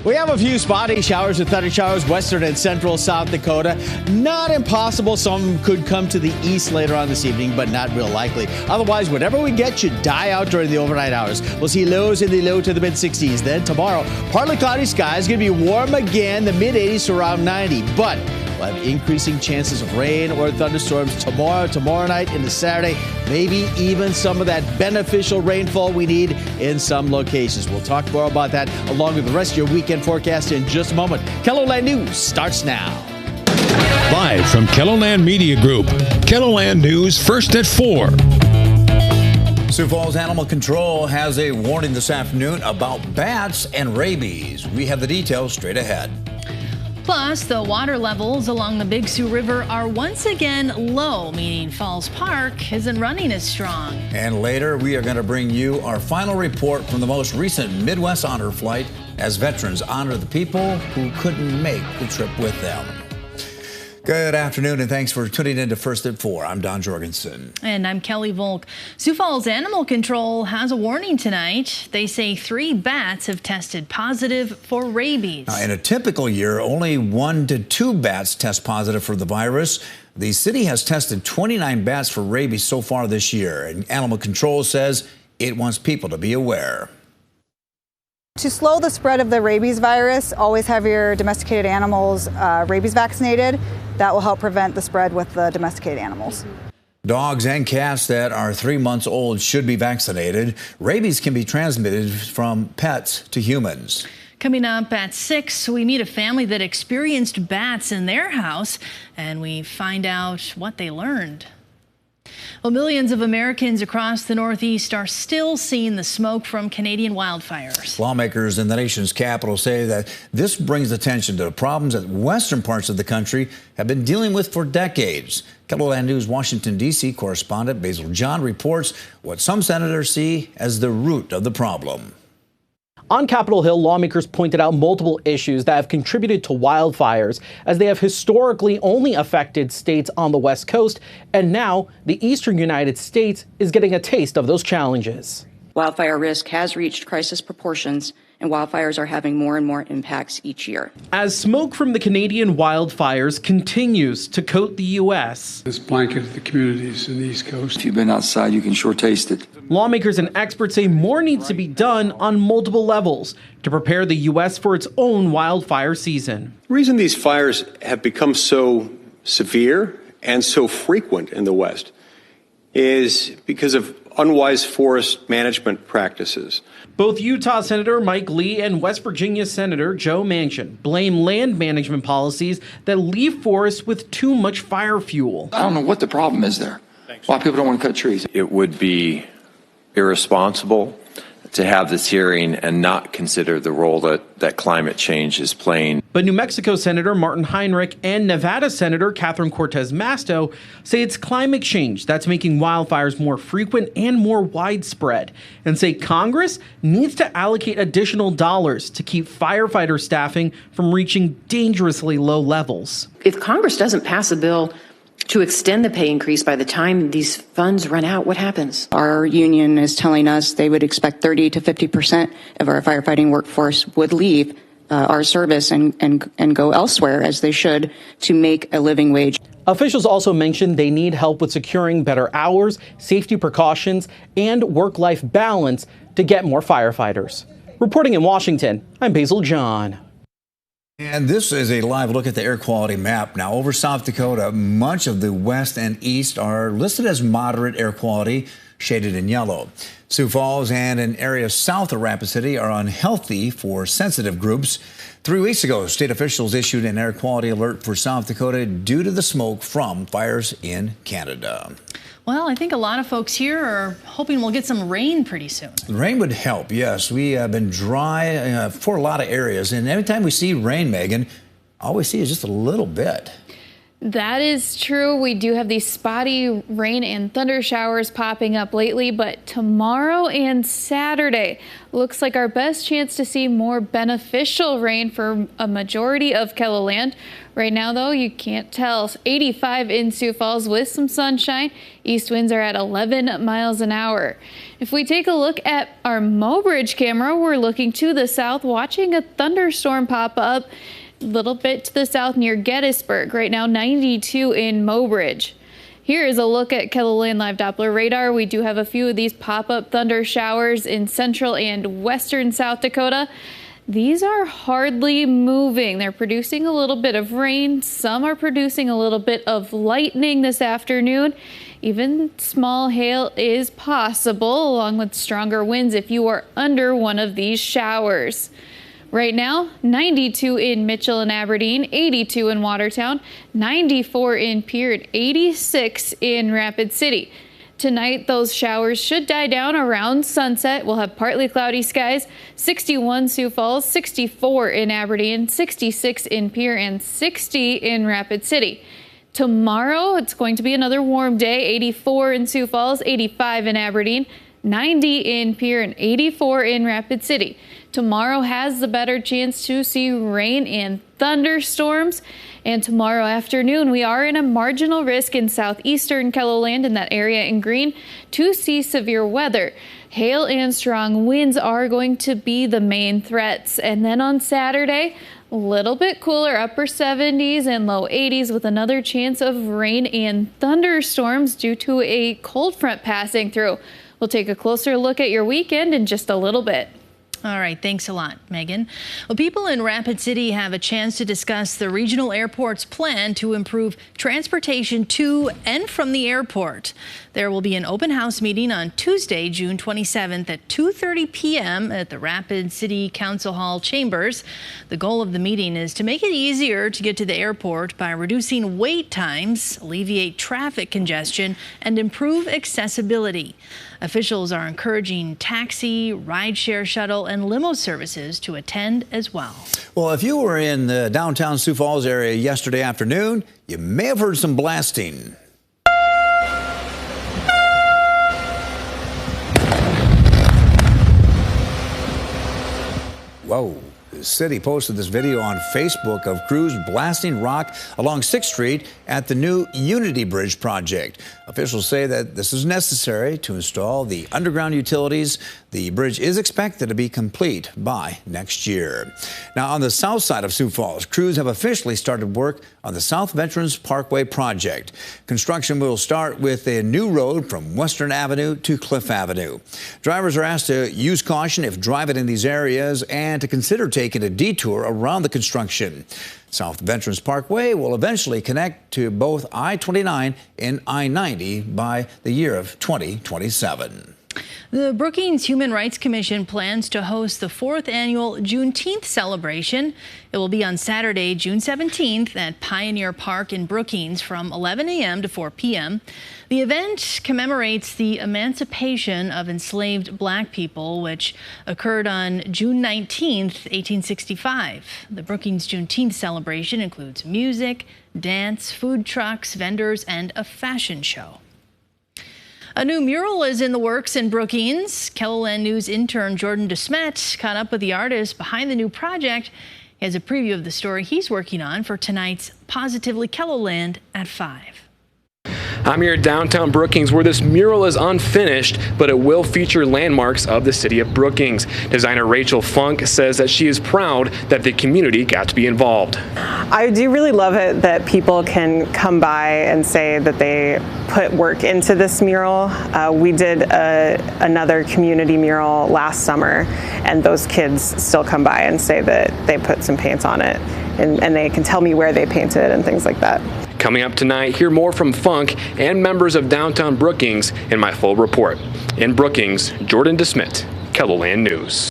We have a few spotty showers with thunder showers western and central South Dakota. Not impossible. Some could come to the east later on this evening, but not real likely. Otherwise, whatever we get should die out during the overnight hours. We'll see lows in the low to the mid-60s. Then tomorrow, partly cloudy skies. Going to be warm again, the mid-80s to around 90. But we'll have increasing chances of rain or thunderstorms tomorrow night into Saturday. Maybe even some of that beneficial rainfall we need in some locations. We'll talk more about that along with the rest of your weekend forecast in just a moment. KELOLAND News starts now. Live from KELOLAND Media Group, KELOLAND News first at 4. Sioux Falls Animal Control has a warning this afternoon about bats and rabies. We have the details straight ahead. Plus, the water levels along the Big Sioux River are once again low, meaning Falls Park isn't running as strong. And later, we are going to bring you our final report from the most recent Midwest Honor Flight as veterans honor the people who couldn't make the trip with them. Good afternoon, and thanks for tuning in to First at 4. I'm Don Jorgensen. And I'm Kelly Volk. Sioux Falls Animal Control has a warning tonight. They say 3 bats have tested positive for rabies. Now, in a typical year, only 1 to 2 bats test positive for the virus. The city has tested 29 bats for rabies so far this year, and Animal Control says it wants people to be aware. To slow the spread of the rabies virus, always have your domesticated animals rabies vaccinated. That will help prevent the spread with the domesticated animals. Dogs and cats that are 3 months old should be vaccinated. Rabies can be transmitted from pets to humans. Coming up at 6, we meet a family that experienced bats in their house, and we find out what they learned. Well, millions of Americans across the Northeast are still seeing the smoke from Canadian wildfires. Lawmakers in the nation's capital say that this brings attention to the problems that western parts of the country have been dealing with for decades. KELOLAND News Washington, D.C. correspondent Basil John reports what some senators see as the root of the problem. On Capitol Hill, lawmakers pointed out multiple issues that have contributed to wildfires, as they have historically only affected states on the West Coast, and now the eastern United States is getting a taste of those challenges. Wildfire risk has reached crisis proportions, and wildfires are having more and more impacts each year. As smoke from the Canadian wildfires continues to coat the U.S., This blanketed the communities in the East Coast. If you've been outside, you can sure taste it. lawmakers and experts say more needs to be done on multiple levels to prepare the U.S. for its own wildfire season. The reason these fires have become so severe and so frequent in the West is because of unwise forest management practices. Both Utah Senator Mike Lee and West Virginia Senator Joe Manchin blame land management policies that leave forests with too much fire fuel. I don't know what the problem is there. Why people don't want to cut trees. It would be irresponsible to have this hearing and not consider the role that climate change is playing. But New Mexico Senator Martin Heinrich and Nevada Senator Catherine Cortez Masto say it's climate change that's making wildfires more frequent and more widespread, and say Congress needs to allocate additional dollars to keep firefighter staffing from reaching dangerously low levels. If Congress doesn't pass a bill to extend the pay increase by the time these funds run out, what happens? Our union is telling us they would expect 30 to 50% of our firefighting workforce would leave our service and go elsewhere, as they should, to make a living wage. Officials also mentioned they need help with securing better hours, safety precautions, and work-life balance to get more firefighters. Reporting in Washington, I'm Basil John. And this is a live look at the air quality map. Now, over South Dakota, much of the west and east are listed as moderate air quality, shaded in yellow. Sioux Falls and an area south of Rapid City are unhealthy for sensitive groups. 3 weeks ago, state officials issued an air quality alert for South Dakota due to the smoke from fires in Canada. Well, I think a lot of folks here are hoping we'll get some rain pretty soon. Rain would help, yes. We have been dry for a lot of areas, and every time we see rain, Megan, all we see is just a little bit. That is true. We do have these spotty rain and thunder showers popping up lately, but tomorrow and Saturday looks like our best chance to see more beneficial rain for a majority of KELOLAND. Right now, though, you can't tell. 85 in Sioux Falls with some sunshine. East winds are at 11 miles an hour. If we take a look at our Mobridge camera, we're looking to the south, watching a thunderstorm pop up a little bit to the south near Gettysburg. Right now, 92 in Mobridge. Here is a look at KELOLAND Live Doppler radar. We do have a few of these pop-up thunder showers in central and western South Dakota. These are hardly moving. They're producing a little bit of rain. Some are producing a little bit of lightning this afternoon. Even small hail is possible, along with stronger winds if you are under one of these showers. Right now, 92 in Mitchell and Aberdeen, 82 in Watertown, 94 in Pierre, and 86 in Rapid City. Tonight, those showers should die down around sunset. We'll have partly cloudy skies, 61 Sioux Falls, 64 in Aberdeen, 66 in Pierre, and 60 in Rapid City. Tomorrow, it's going to be another warm day, 84 in Sioux Falls, 85 in Aberdeen, 90 in Pierre, and 84 in Rapid City. Tomorrow has the better chance to see rain and thunderstorms. And tomorrow afternoon, we are in a marginal risk in southeastern KELOLAND, in that area in green, to see severe weather. Hail and strong winds are going to be the main threats. And then on Saturday, a little bit cooler, upper 70s and low 80s, with another chance of rain and thunderstorms due to a cold front passing through. We'll take a closer look at your weekend in just a little bit. All right, thanks a lot, Megan. Well, people in Rapid City have a chance to discuss the regional airport's plan to improve transportation to and from the airport. There will be an open house meeting on Tuesday, June 27th at 2:30 p.m. at the Rapid City Council Hall chambers. The goal of the meeting is to make it easier to get to the airport by reducing wait times, alleviate traffic congestion, and improve accessibility. Officials are encouraging taxi, rideshare shuttle, and limo services to attend as well. Well, if you were in the downtown Sioux Falls area yesterday afternoon, you may have heard some blasting. Whoa. The city posted this video on Facebook of crews blasting rock along 6th Street at the new Unity Bridge project. Officials say that this is necessary to install the underground utilities. The bridge is expected to be complete by next year. Now, on the south side of Sioux Falls, crews have officially started work on the South Veterans Parkway project. Construction will start with a new road from Western Avenue to Cliff Avenue. Drivers are asked to use caution if driving in these areas and to consider taking a detour around the construction. South Veterans Parkway will eventually connect to both I-29 and I-90 by the year of 2027. The Brookings Human Rights Commission plans to host the 4th annual Juneteenth celebration. It will be on Saturday, June 17th at Pioneer Park in Brookings from 11 a.m. to 4 p.m. The event commemorates the emancipation of enslaved black people, which occurred on June 19th, 1865. The Brookings Juneteenth celebration includes music, dance, food trucks, vendors, and a fashion show. A new mural is in the works in Brookings. KELOLAND News intern Jordan DeSmet caught up with the artist behind the new project. He has a preview of the story he's working on for tonight's Positively KELOLAND at 5. I'm here at downtown Brookings, where this mural is unfinished, but it will feature landmarks of the city of Brookings. Designer Rachel Funk says that she is proud that the community got to be involved. I do really love it that people can come by and say that they put work into this mural. We did another community mural last summer, and those kids still come by and say that they put some paint on it, and they can tell me where they painted and things like that. Coming up tonight, hear more from Funk and members of downtown Brookings in my full report. In Brookings, Jordan DeSmet, KELOLAND News.